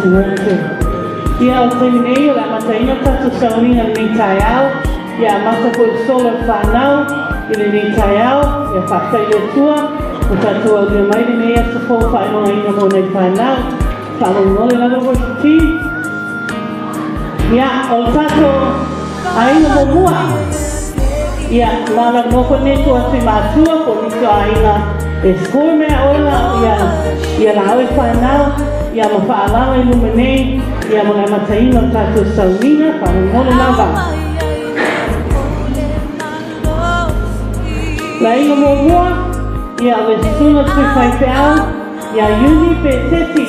Ia o teinei o la mataina tatu saurina ni tai au. Ia mata ko sola whanau i le ni tai au. Ia whawhai le tua. O tatu au le mai le nei asa fō whainonga ina mo nei whanau. Whanau ngole lana o ti. Ia o tatu aina mo mua. Ia mana moko ne tu atu i mātua ko nitu aina e skoi mea ola. Ia la au e whanau. Ia ma whaalala i lume nei, ia ma mataina o tātou saumina, whanau ngole lava. La inga mō mua, ia le suna tui whai peau, ia iuni pe teti.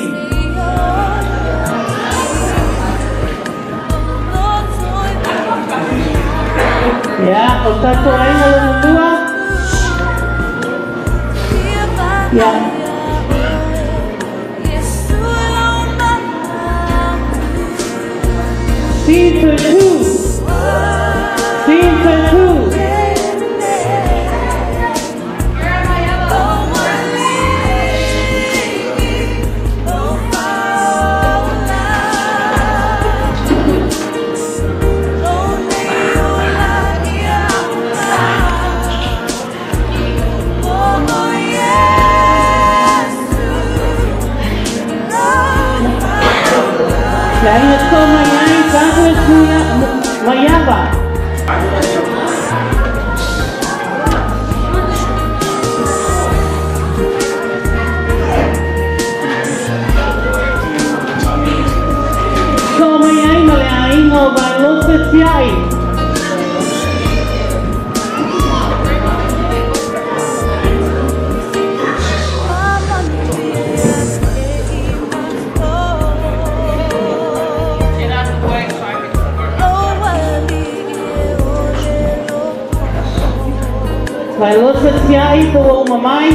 Ia, o tātou aina lana lua. Ia. Scene for two. Scene for two. Lain itu mayai bagus punya mayaba. So mayai malai mau balos setiai. Vai lo setiai po mamai.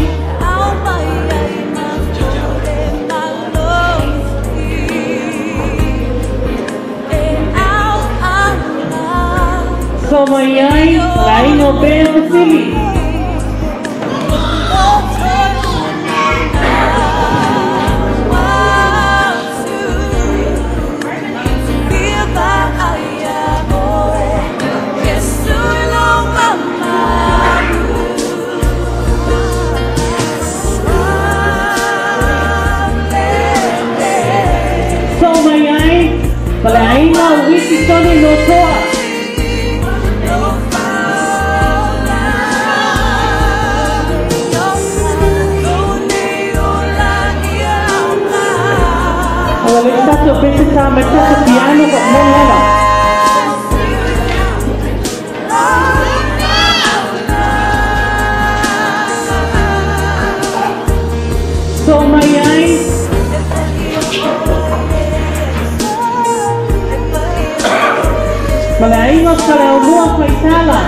So mayai lain o bel sili. Malai mau wisi toni no toa. Kalau kita tu besi sama tu piano kat mana? So mayai. Malai no kalau mua faitala.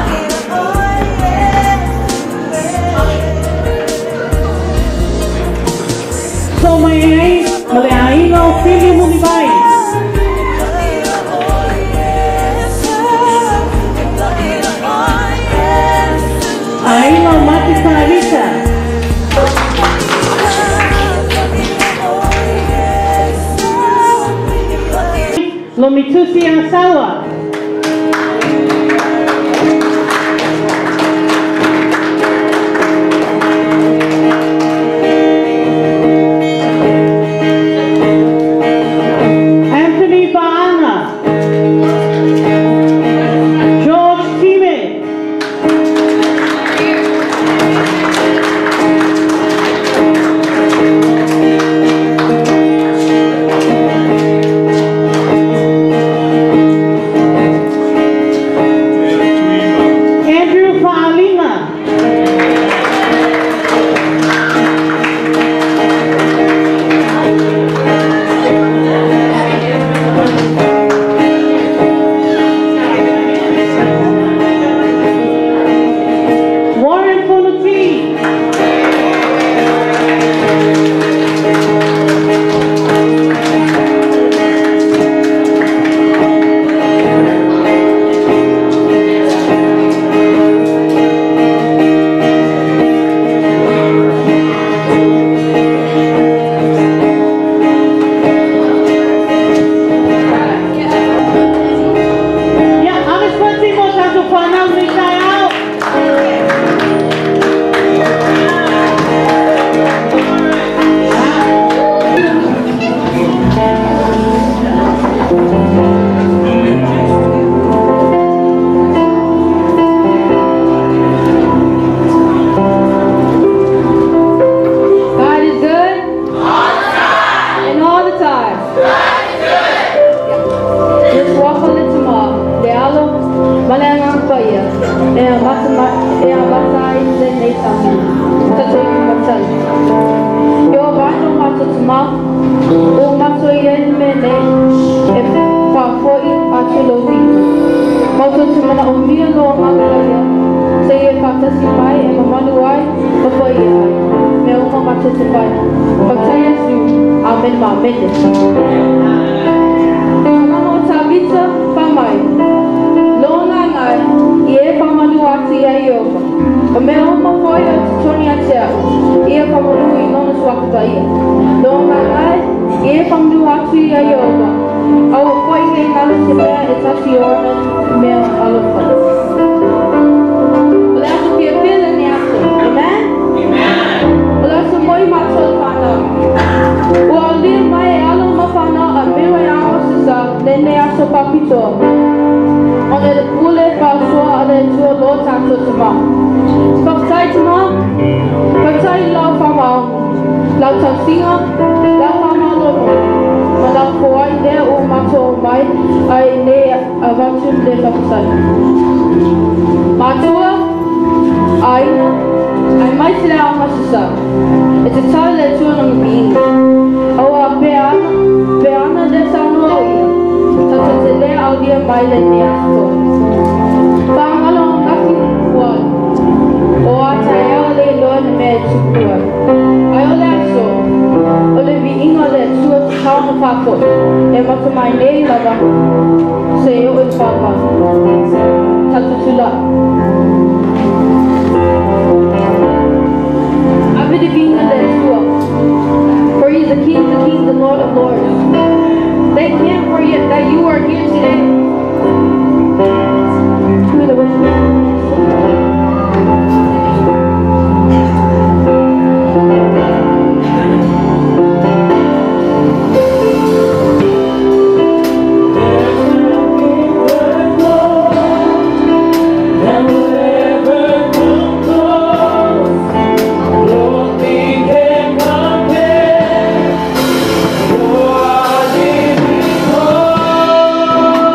So malai no fili munibai. Ai no mati sarita. Lo mitusi ang sawa. Malanga kaya, masai le nei sami, tato i matai. Yo vano mato tuma, o mato yen me nei, e whakoi atu lo vito. Mato tumana o mia lo ngakaya, se e whakasi mai e mamanu ai, mawhai e ai, me uma mato te pai. Whakai asu, amen ma mene. Kamamo tabita, whamai. Longa ngai, I e whamanu ati a ioka. O mea o mawhoi o te toni ati au, I e whamanu I nonu suakuta ia. Longa ngai, I e whamanu ati a ioka. Au o koi kei ngalu te mea e tati ona mea alofa. O le atu pia pila ni atu, amen? O le atu moi matol whanau. Ua o lia mai e alo ma whanau a miwa e awa sisa, le ne aso papitoa. On est le poulet par soi à l'aide de l'autre à tout le monde. Partaille tout le monde, partaille la femme, la tansinga, la femme à l'autre. Mais la foi est au matin mai, a été avant tout les partailles. Matua, ai mai te lea ama sisa. E te tau le tua na mbinga. Aua peana de sanua ia. Tata te lea au lia mai le ne ato. Whangalo ngaki kuan. O ata e au le loa na mea tukuan. Ai o le aso. O le vi inga le tua te tau na whako. E mata mai nei lava. Se e o e whaka. Tata tula. Abide vinga le tua. For he is the King of kings, the Lord of lords. They can't forget that you are here today. Oh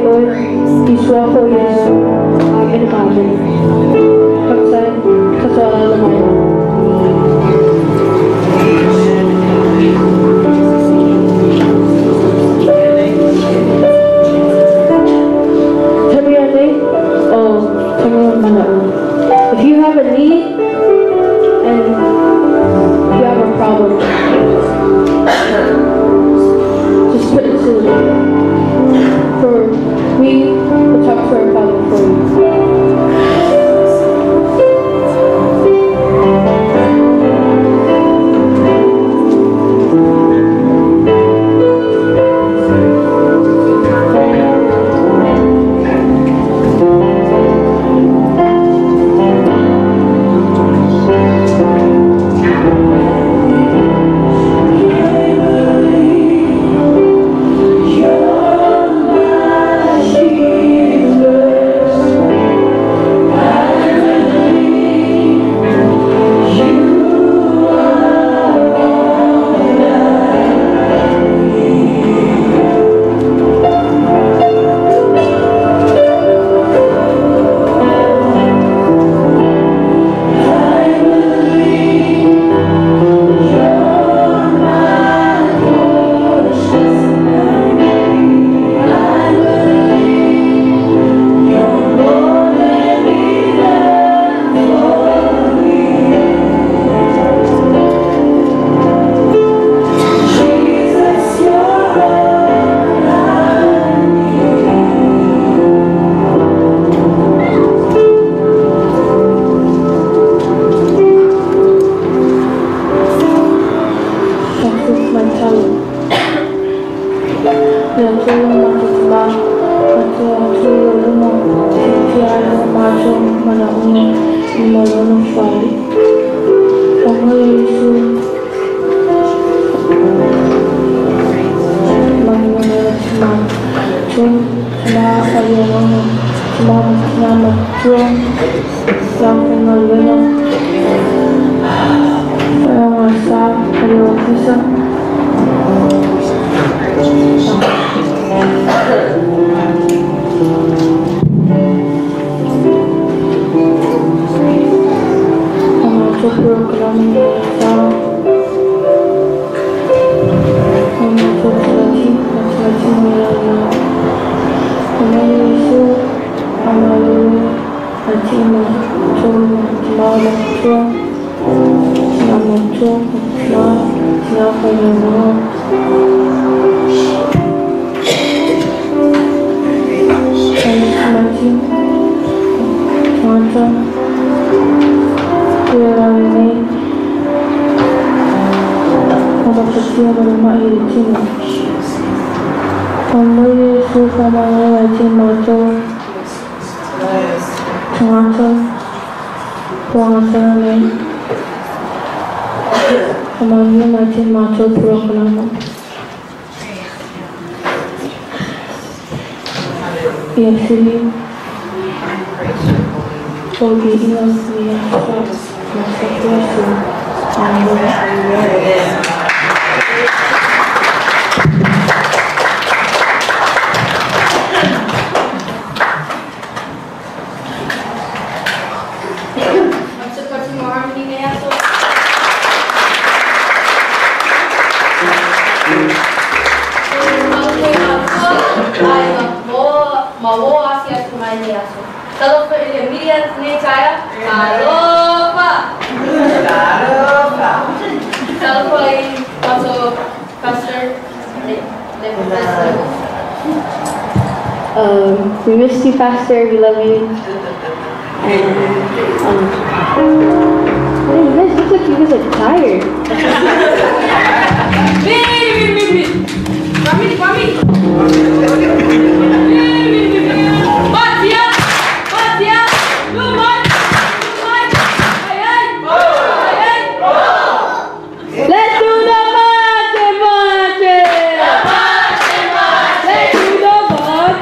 hoy Yeshua Yesu. Amen. Amen. Kapsay sa soal lumayan. If you have a need and you have a problem, just put it to me. For we will talk to our Father for you. We miss you, Pastor. We love you. And hey, you guys look like you guys are tired. Let's do the march. Let's do the march.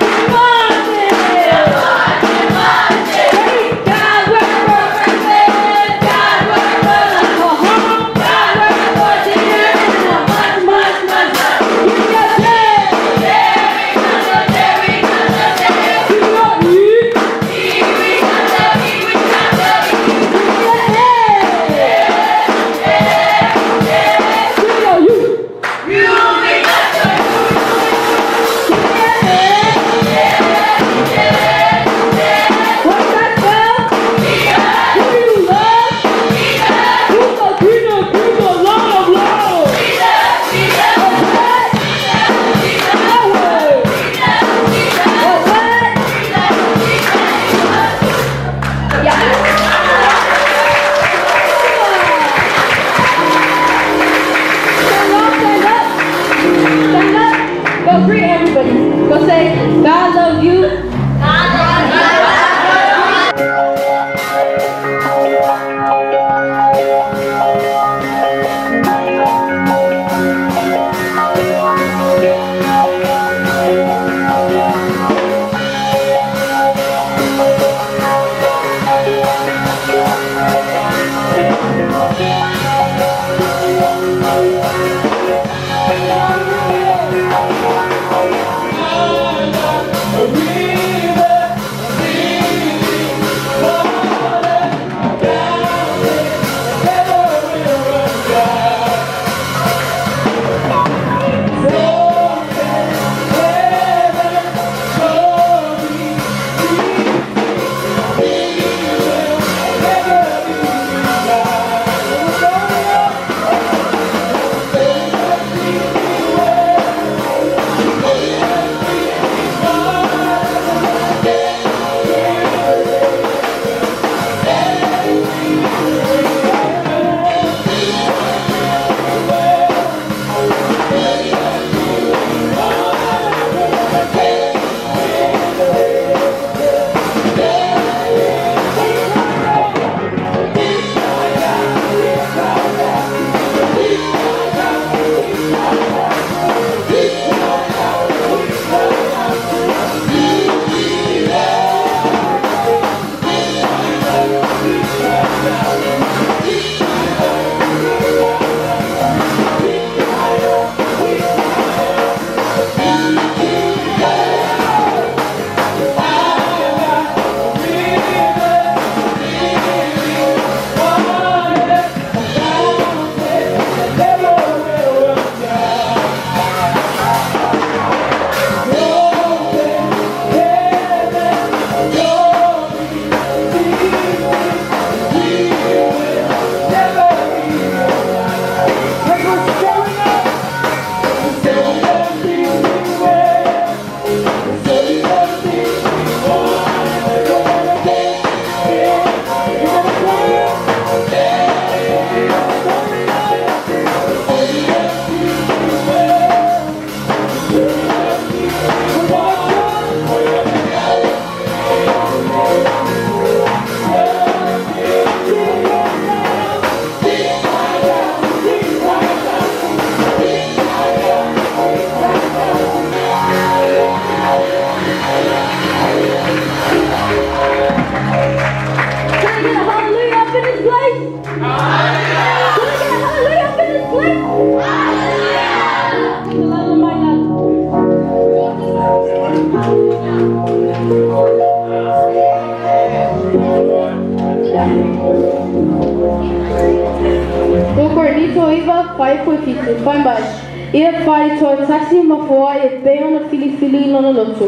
pai foi fitu, pai mais. Ia pai to taxi mafoa e pe ona fili no lotu.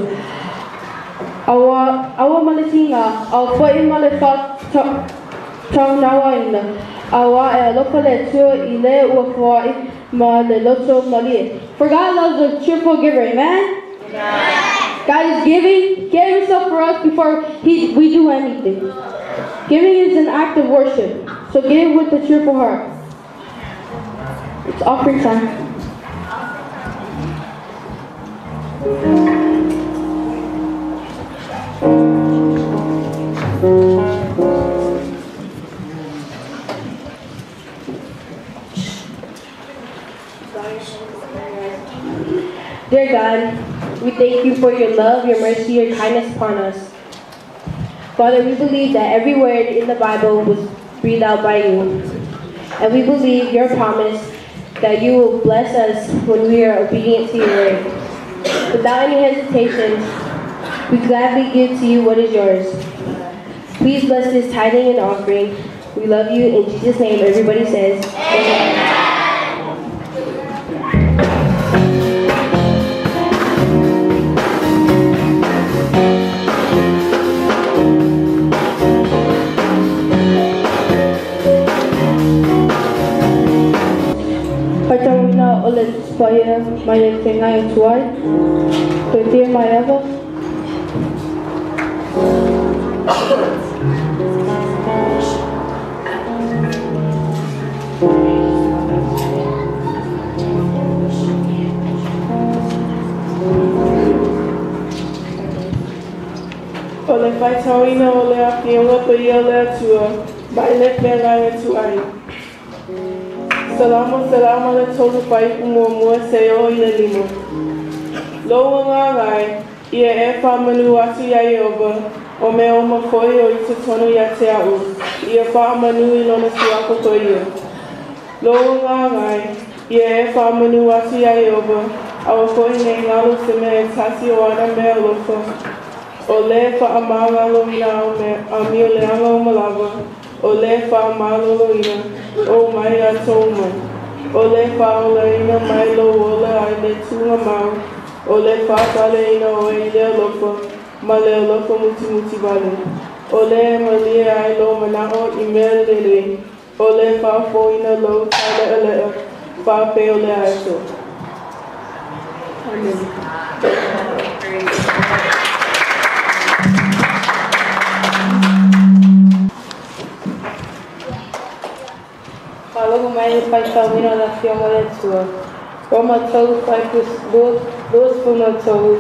Awa maletinga, au foi male fa tau nawa ina. Awa e lopa le tua I le ua foa ma le loto malie. For God loves a cheerful giver, amen? God is giving, gave himself for us before we do anything. Giving is an act of worship, so give with a cheerful heart. It's offering time. Dear God, we thank you for your love, your mercy, your kindness upon us. Father, we believe that every word in the Bible was breathed out by you. And we believe your promise that you will bless us when we are obedient to your word. Without any hesitation, we gladly give to you what is yours. Please bless this tithing and offering. We love you. In Jesus' name, everybody says, amen. Patawina ulit supaya may tingay ang tuwal. Pwede mayaba. Ole patawina ole afiwa paya ole tua. Baile pela tuai. Salama le tolu pai umomua seo I limo. Loa ngā rai, ia e whamanu atu iai oba, o me o mawhoi o I te tono ia te au, ia whamanu I lona suako to ia. Loa ngā rai, ia e whamanu atu iai oba, awa koi nei ngalo se me e tasi o ana mea lofa. O le whaamangalo ina au me a mio le anga o malawa, o le whaamalo ina, o mai a tōma. O le whaola ina mai lo ola ai le tunga mau. O le whaatale ina o e lea lofa, ma lea lofa muti vale. O le malia ai lo manao I mea lele. O le whaafo ina lo tale alea, whaape o le aeto. Amen. Logo mai pai tawina na fioma le tua. Roma tau pai duas puna tau.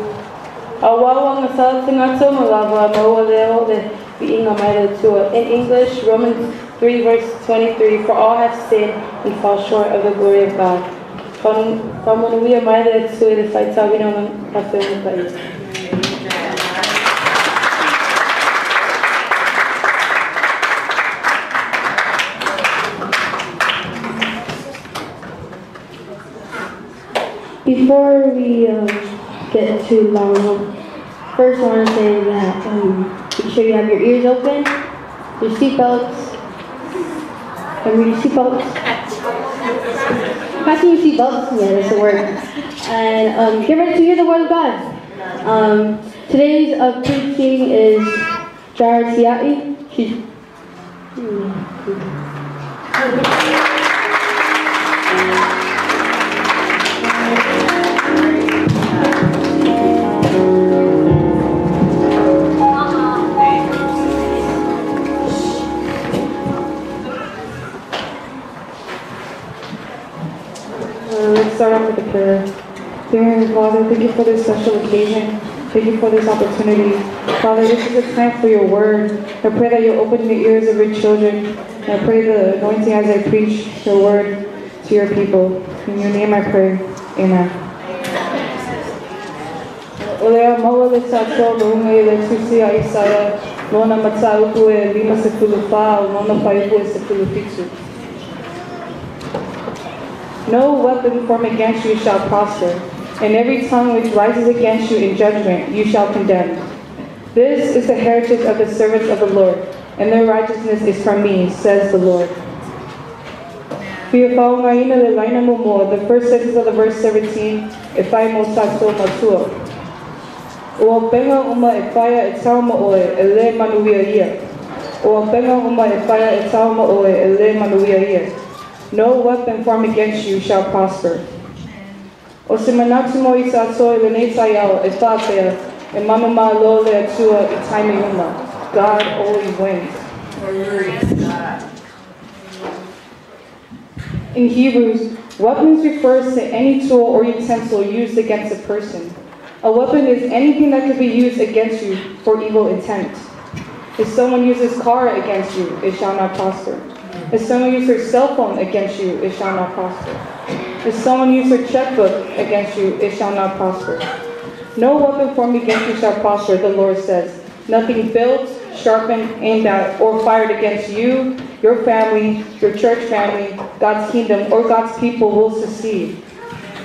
Awawa nga sa tinga tau malawa maua leo le biinga mai le tua. In English, Romans 3 verse 23, for all have sinned and fall short of the glory of God. Pamunuia mai le tua le pai tawina na fioma pai. Before we get too long, first I want to say that make sure you have your ears open, your seatbelts, your seatbelts. Fasten your seatbelts, yeah, that's the word. And get ready to hear the word of God. Today's preaching is Jared Siai. She's let's start off with a prayer. Dear Heavenly Father, thank you for this special occasion. Thank you for this opportunity. Father, this is a time for your word. I pray that you'll open the ears of your children. And I pray the anointing as I preach your word to your people. In your name I pray. Amen. Olea maua le tātou lounga I le tusi a Isaiah, nona mataupu e lima se puluwha o nona paipu e se pulufitu. No weapon formed against you shall prosper, and every tongue which rises against you in judgment you shall condemn. This is the heritage of the servants of the Lord, and their righteousness is from me, says the Lord. Fiafaungaina le laina momoa, the first sentence of the verse 17, e whai mo tātou matua. Ua penga uma e whaia e tauma oe e le manuia ia. Ua penga uma e whaia e tauma oe e le manuia ia. No weapon formed against you shall prosper. O se manatu mo I tātou le nei tai au e whāpea e mamama lo le atua I taime uma. God always wins. In Hebrews, weapons refers to any tool or utensil used against a person. A weapon is anything that can be used against you for evil intent. If someone uses car against you, it shall not prosper. If someone uses their cell phone against you, it shall not prosper. If someone uses their checkbook against you, it shall not prosper. No weapon formed against you shall prosper, the Lord says. Nothing built, sharpened, aimed at, or fired against you, your family, your church family, God's kingdom, or God's people will succeed.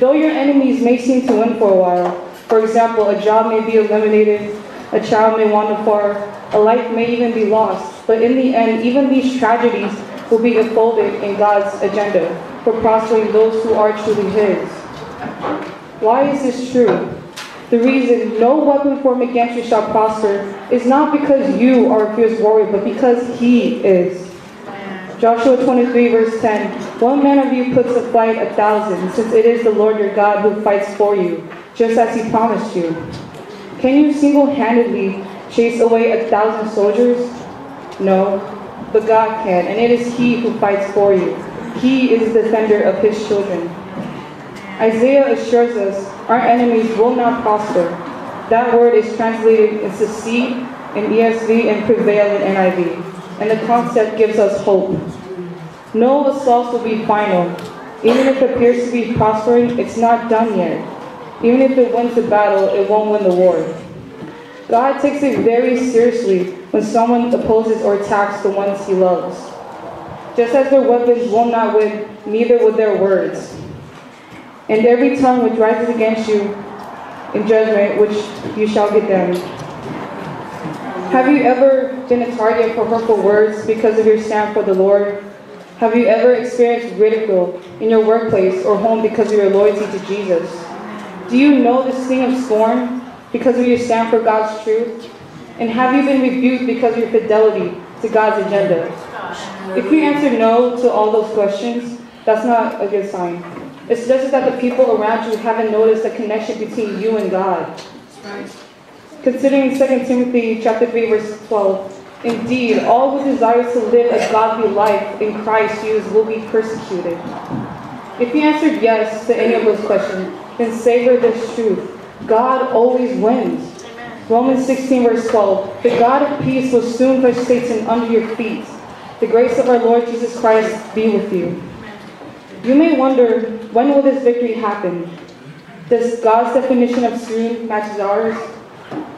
Though your enemies may seem to win for a while, for example, a job may be eliminated, a child may wander far, a life may even be lost, but in the end, even these tragedies will be unfolded in God's agenda for prospering those who are truly His. Why is this true? The reason no weapon formed against you shall prosper is not because you are a fierce warrior, but because He is. Joshua 23 verse 10, one man of you puts to flight 1,000, since it is the Lord your God who fights for you, just as He promised you. Can you single-handedly chase away 1,000 soldiers? No, but God can, and it is He who fights for you. He is the defender of His children. Isaiah assures us our enemies will not prosper. That word is translated in succeed in ESV and prevail in NIV. And the concept gives us hope. No assaults will be final. Even if it appears to be prospering, it's not done yet. Even if it wins the battle, it won't win the war. God takes it very seriously when someone opposes or attacks the ones He loves. Just as their weapons will not win, neither will their words. And every tongue which rises against you in judgment, which you shall condemn. Have you ever been a target for hurtful words because of your stand for the Lord? Have you ever experienced ridicule in your workplace or home because of your loyalty to Jesus? Do you know the sting of scorn because of your stand for God's truth? And have you been rebuked because of your fidelity to God's agenda? If you answer no to all those questions, that's not a good sign. It suggests that the people around you haven't noticed the connection between you and God. Considering 2 Timothy chapter 3, verse 12, indeed, all who desire to live a godly life in Christ Jesus will be persecuted. If you answered yes to any of those questions, then savor this truth. God always wins. Romans 16, verse 12, the God of peace will soon crush Satan under your feet. The grace of our Lord Jesus Christ be with you. You may wonder, when will this victory happen? Does God's definition of soon match ours?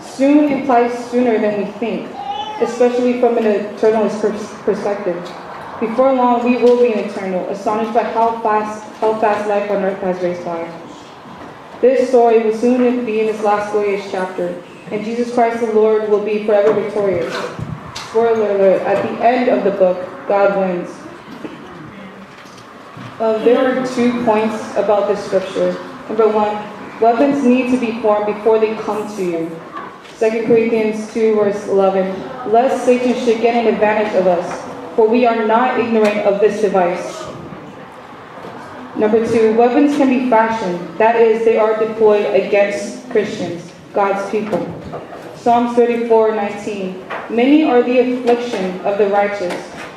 Soon implies sooner than we think, especially from an eternalist perspective. Before long, we will be an eternal, astonished by how fast life on earth has raced by. This story will soon be in its last glorious chapter, and Jesus Christ the Lord will be forever victorious. Spoiler alert, at the end of the book, God wins. There are 2 points about this scripture. Number 1, weapons need to be formed before they come to you. 2 Corinthians 2 verse 11, lest Satan should get an advantage of us, for we are not ignorant of this device. Number 2, weapons can be fashioned, that is, they are deployed against Christians, God's people. Psalms 34:19, many are the affliction of the righteous,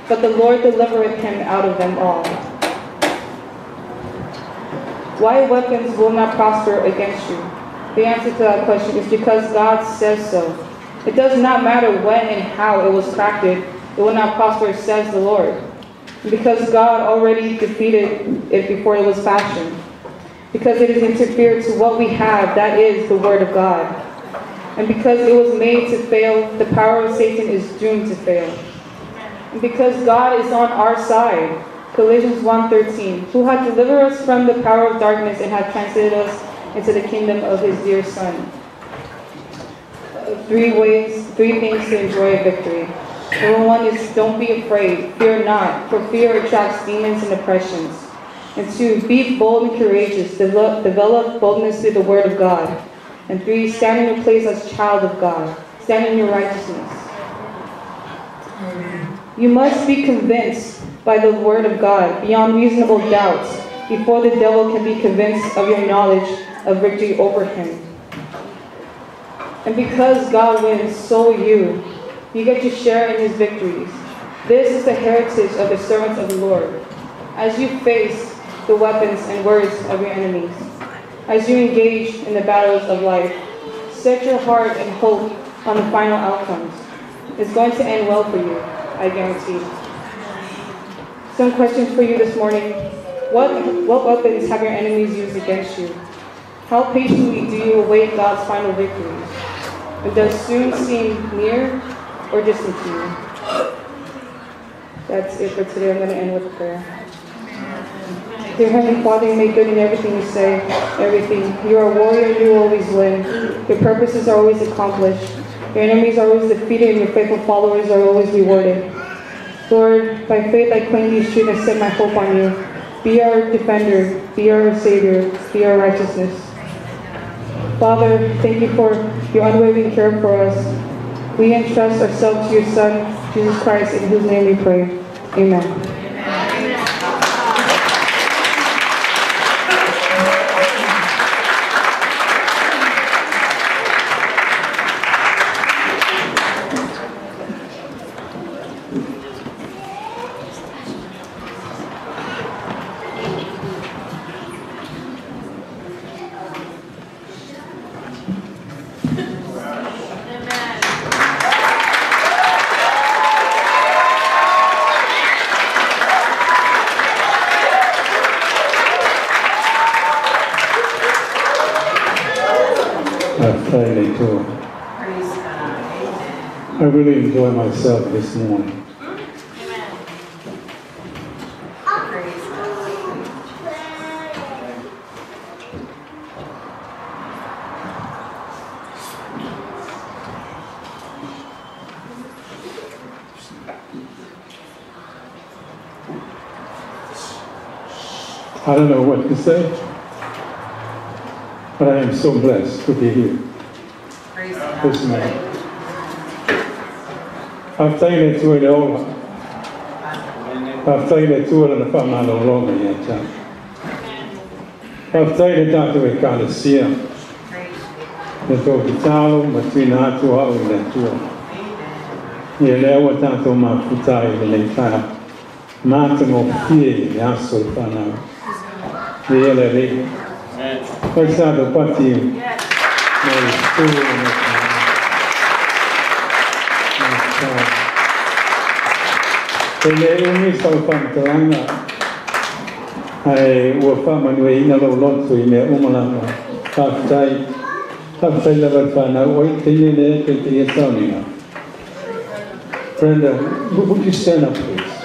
but the Lord delivereth him out of them all. Why weapons will not prosper against you? The answer to that question is because God says so. It does not matter when and how it was crafted, it will not prosper, says the Lord. Because God already defeated it before it was fashioned. Because it is interfered to what we have, that is the Word of God. And because it was made to fail, the power of Satan is doomed to fail. And because God is on our side, Colossians 1:13, who hath delivered us from the power of darkness and hath translated us into the kingdom of His dear Son. 3 things to enjoy victory. Number 1 is don't be afraid, fear not, for fear attracts demons and oppressions. And 2, be bold and courageous, develop boldness through the word of God. And 3, stand in your place as child of God, stand in your righteousness. You must be convinced by the word of God beyond reasonable doubts before the devil can be convinced of your knowledge of victory over him. And because God wins, so will you. You get to share in his victories. This is the heritage of the servants of the Lord. As you face the weapons and words of your enemies, as you engage in the battles of life, set your heart and hope on the final outcomes. It's going to end well for you, I guarantee. Some questions for you this morning. What weapons have your enemies used against you? How patiently do you await God's final victories? And does soon seem near or distant to you? That's it for today. I'm going to end with a prayer. Dear Heavenly Father, you make good in everything you say, everything. You are a warrior, you always win. Your purposes are always accomplished. Your enemies are always defeated, and your faithful followers are always rewarded. Lord, by faith I claim these truths and set my hope on you. Be our defender, be our savior, be our righteousness. Father, thank you for your unwavering care for us. We entrust ourselves to your Son, Jesus Christ, in whose name we pray. Amen. I really enjoy myself this morning. I don't know what to say, but I am so blessed to be here this morning. I've taken it to it all. I've taken it to it and I found out no longer yet. I've taken it down to a kind of sea. The talk to Talo, but we not to our that too. Yeah, there was down to my futai in the entire mountain of fear, the answer for now. The LLA. What's that about you? Umi salpam teranga, I will find my way in a lot to in the Umalama. Half time level fan, I wait till you there, 20 years down. Brenda, would you stand up, please?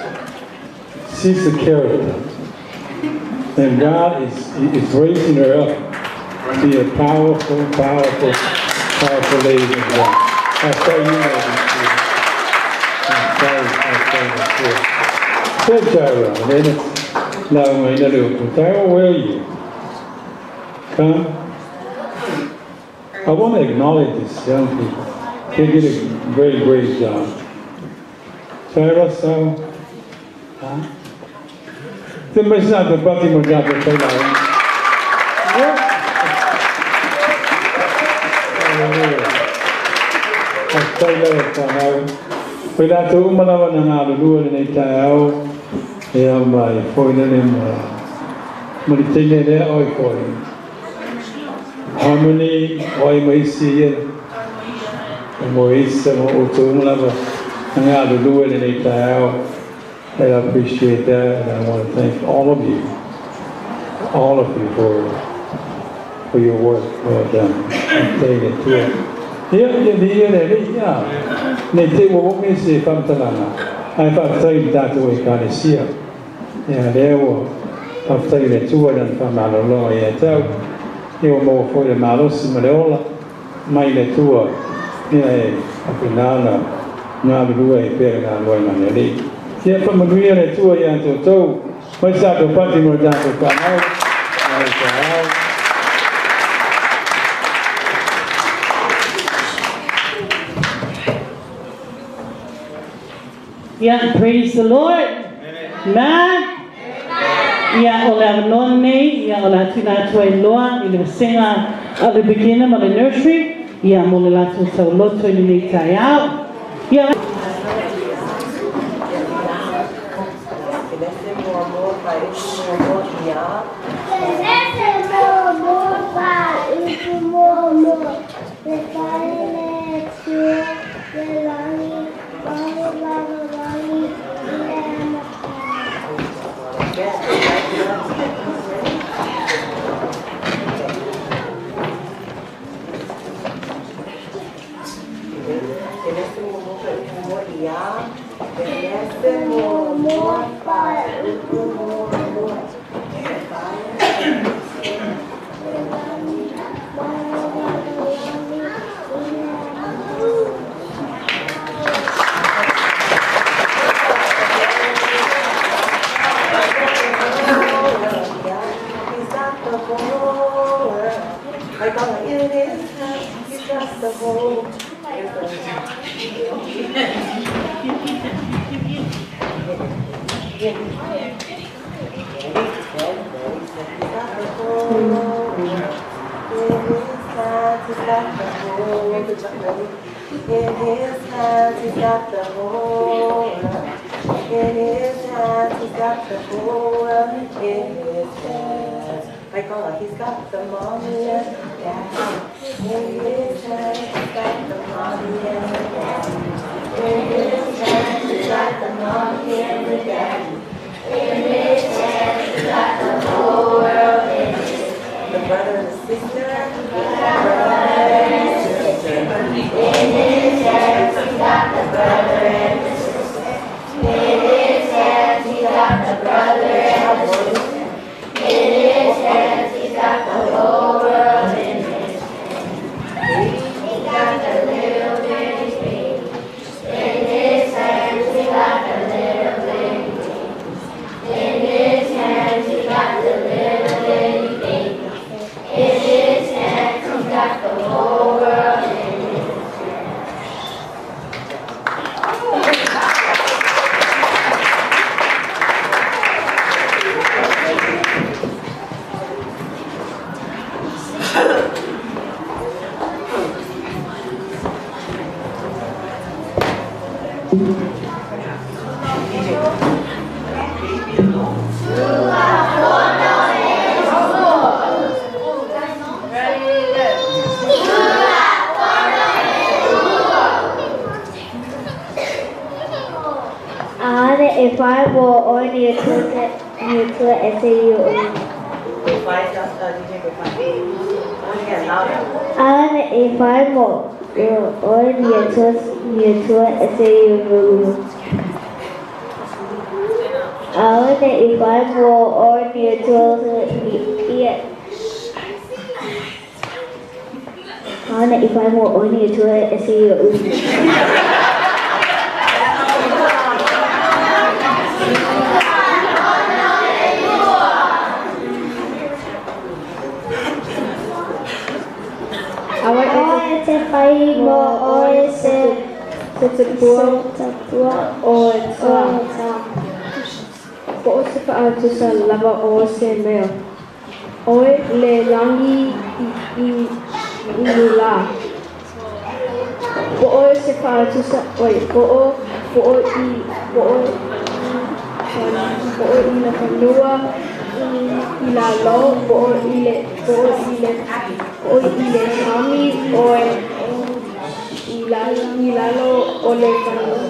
She's the character. And God is raising her up to be a powerful lady of God. I tell you that. Good Tyra, now I know. Tyra, where are you? Come. I want to acknowledge these young people. They did a great job. Tyra, so, the message the body will not be paid out. I tell you that. Pada tu malawan ang aluluan ni tayo, yang may foreigner ni Malitin ni oy foreign. Harmony oy may siya, may isa mo uto malawan ang aluluan ni tayo. I appreciate that, and I want to thank all of you for your work well done. I'm taking it to it. Nete wo me se famtalana. I have taken that way kind of see. Yeah, there were after the two and from Malolo. Yeah, tell you more for the Malos Malola. My tour. Yeah, Apinana. Nga Rua Pera Loymanelli. Here from a real and 2 years or so, what's up the party more down to come out? Yeah, praise the Lord. Amen. Yeah, ola nonne, yeah, ola tina toi loa, in the singer at the beginning of the nursery. Yeah, mola tu sa loto in the tie out. Yeah. If I were only a tutor SAU, and if I were only a tutor SAU, and if I were only a tutor and if I were only a tutor SAU. Sa lava o se mea. Oe le langi I la. Bo'o se whaatusa, bo'o I la whanua I la lo, bo'o I le kami, oe I la lo o le whanua.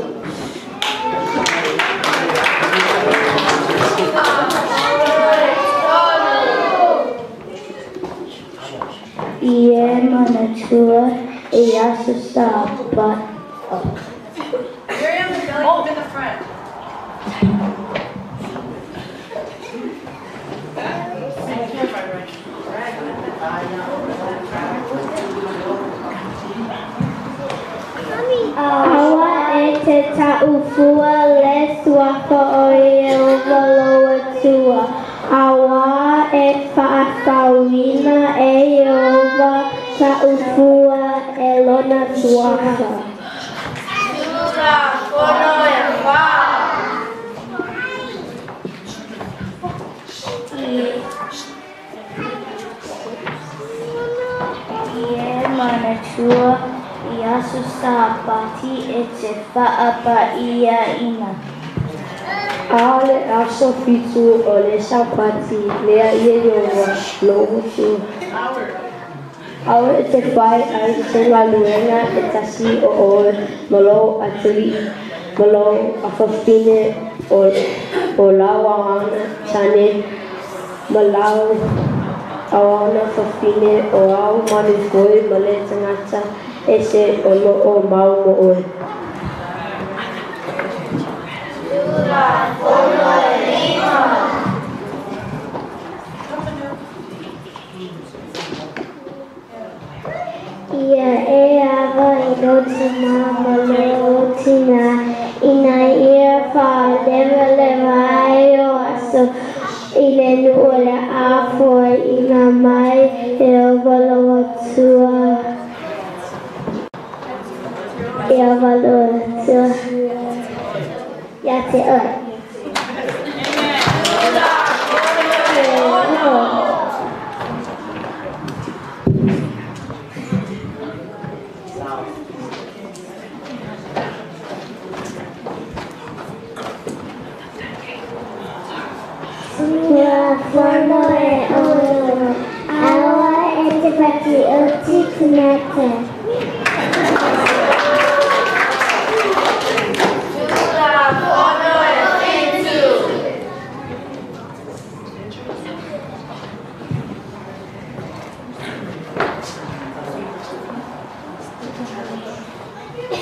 Ie manatua e asa saba. Miriam and Billy, come in the front. Awa e te taufua le suaka o Yehova loa tua. Awa e whaakawina e Yehova taufua e lona suaka. Tura kono e wā. Ie mana tua I asu sāpati e te whaapa ia ina. Ale aso fitu o le sapati lea ia Yehova loa tua. Awe e te whai ai te laluenga e tasi o oe malo a tuli, malo a whawhine o lawa ana tane, malau awana whawhine o au manu koe male tangata e se o loo mau mo oe. Tura kono e lima. Ia e awa I no tuna maleo tina ina ia wha lewa lewa ai o aso I le nua le awhoi ina mai e o waloa tua. E o waloa tua. Ia te oi. Tua wano e ono, awa e te pati o tikunate. Tura kono e fitu.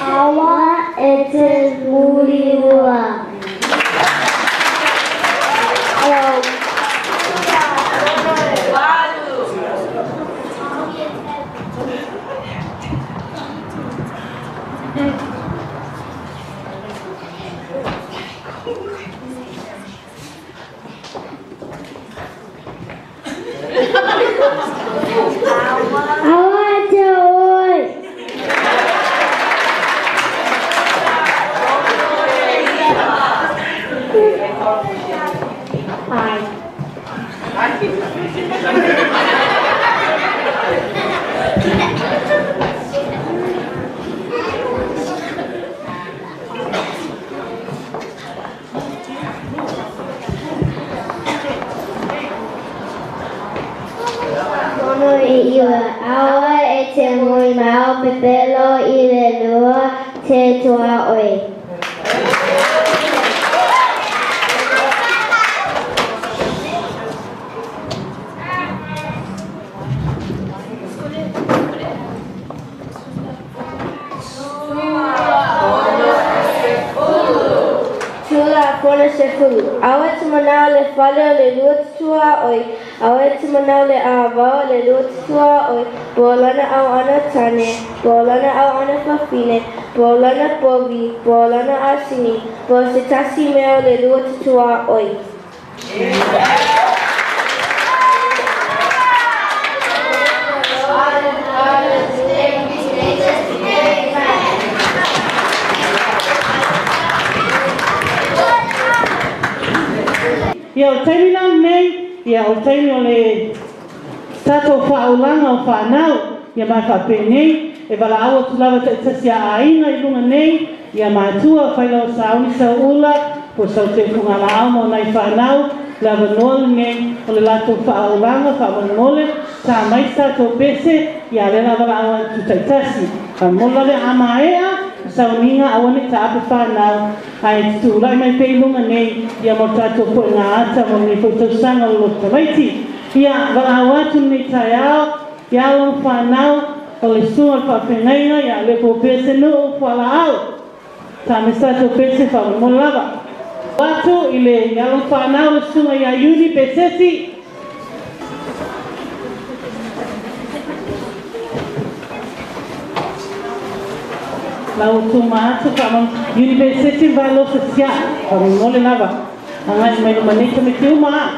Awa e te muliua. Awa e te oi. Mono e iwa, awa e te mui mau pepelo I le lua te toa oi. Tura kono se fulu. Awe te manao le whale o le lua tua oi. Awe te manao le awao le lua tua oi. Bolana au ana tane, bolana au ana whawhine, bolana povi, bolana asini, bo se tasi mea o le lua tua oi. Ia o taimi nau nei, ia o taimi o le tatou whaulanga o whanau, ia mai whapenei, e wala awa tulawa te tasi a aina I lunga nei, ia mātua whaila o sauni sa ula, po sau te kungala au mo nai whanau, lawa nole nei, o le latou whaulanga, whawanole, sa mai tatou bese, ia lela wala awa tu taitasi, ka mola le ama ea, sauninga awane ta ape whanau, ai tu lai mai peilunga nei, ia mo tatou po ngā ata mo nei po tausanga o lo tamaiti. Ia wala watu nei tai au, ia long whanau, o le sunga whawhengaina, ia le po pese no o whala au. Ta me tatou pese whawanolawa. Watu I le ia long whanau le sunga ia yuni pesesi, lau tu maatu kama university valo social kama ngole lava angai melo manita mitiuma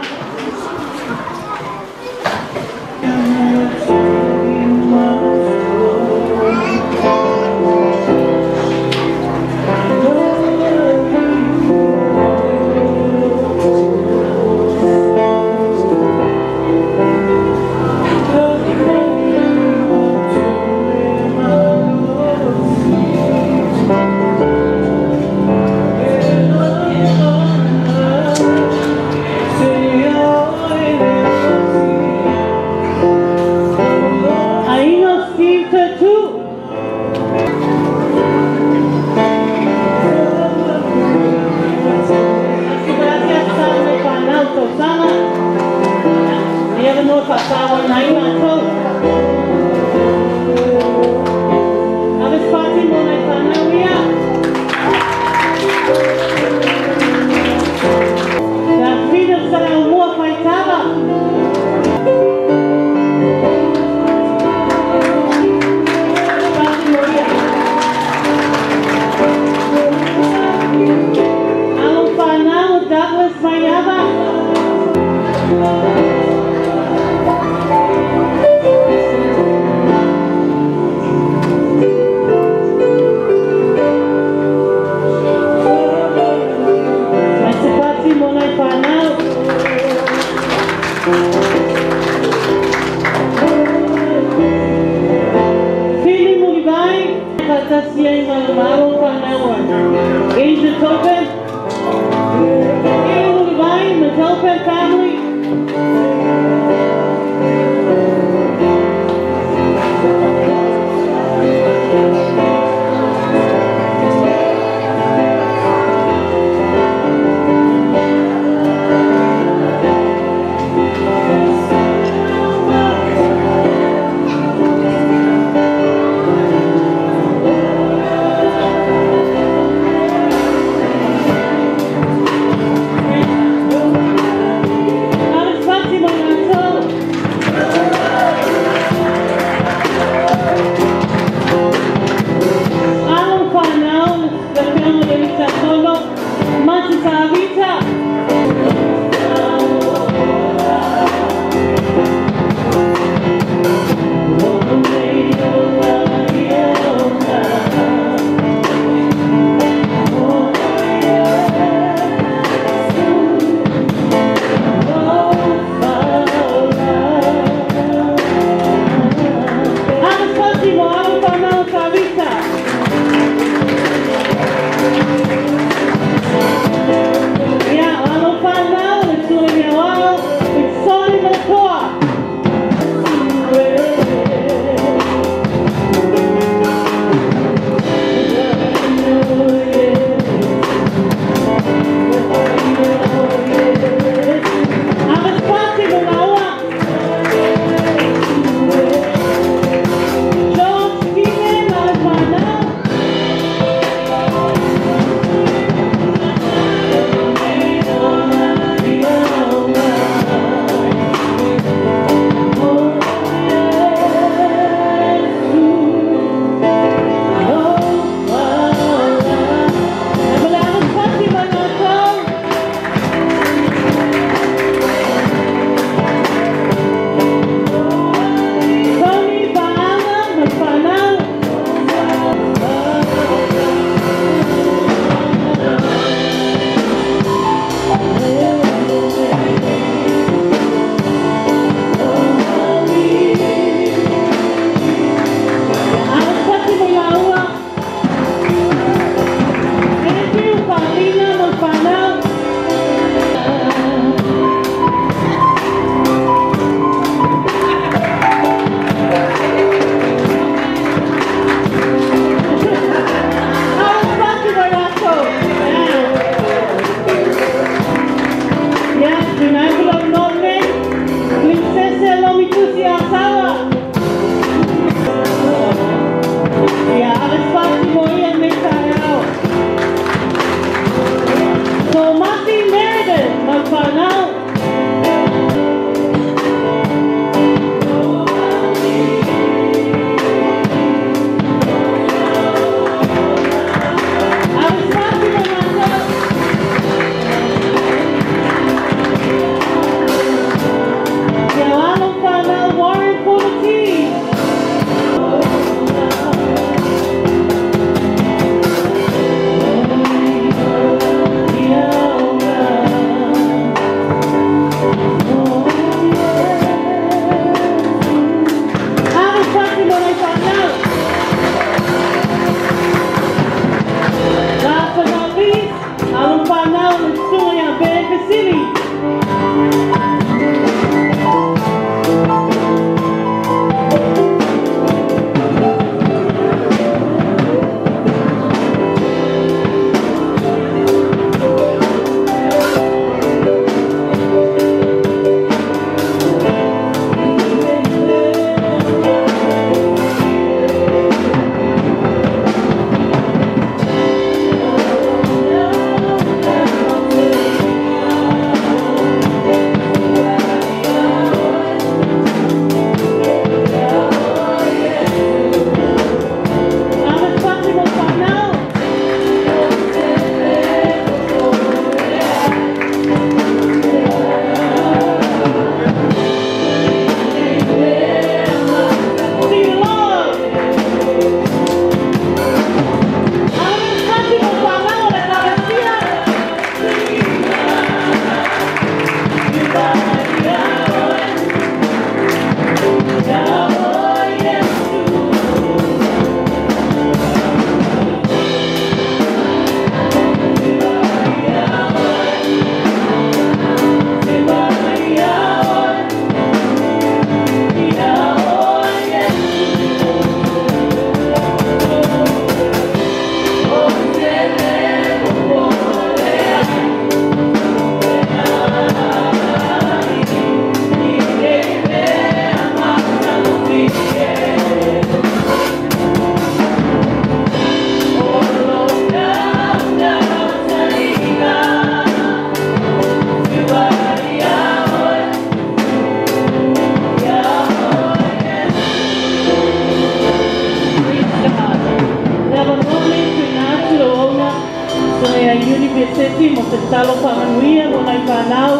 ia seti mo te talo whamanuia mo nai whanau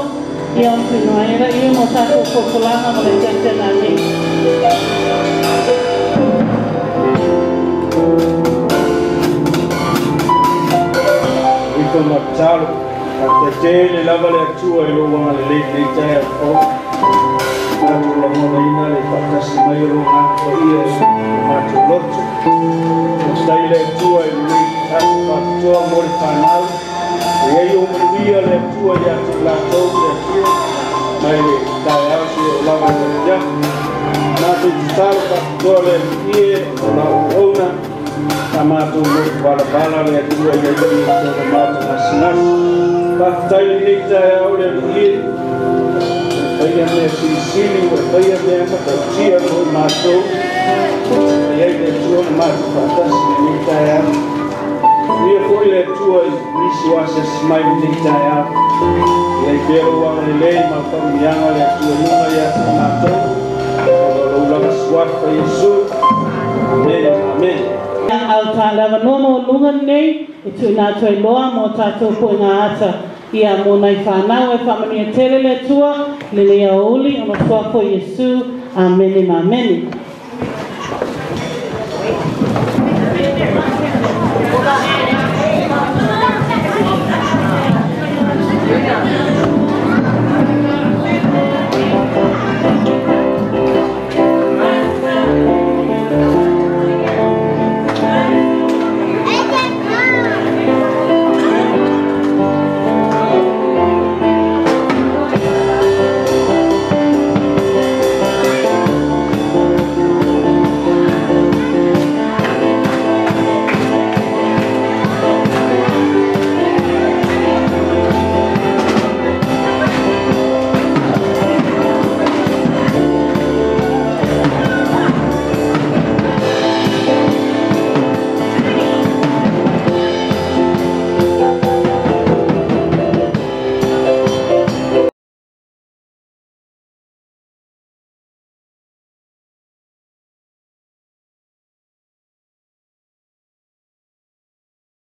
ia o whinoa era ia mo tātou kokolanga mo le tētena ni. Ito matalo, at te tēne lava le atua I lo wanga le nei tai a kau. Nātu la mona ina le whakasi mai o lo ngā kua ia mātu lotu. Stai le atua I nei tātu whakatoa mo le whanau. E ei o manuia le atua I atu lātou le atua. Mai le tai au si o lava le atua. Nātu tālu whakatoa le ie o la ona. Tamatu mo bala le atua I ei o tōna mātu nasinasi. Whakatai nei tai au le ie. Ia mea sirisiri, ia mea makatia o mātou. Ia I le tua na mātou whakatasi nei tai au. Ia koi le tua I nisi wasa smai nei tai au. Ia I bero wanga le lei ma whamianga le tua nunga ia ta mātou. Olo langa swafa Yesu. Amen, amen. Au tā lewa nono o lunga nei, I tui nā tui loa mo tātou po ngā ata. Ia mo nai whanau e whamania tere le tua, le lea uli o na swafa Yesu. Amen, amen.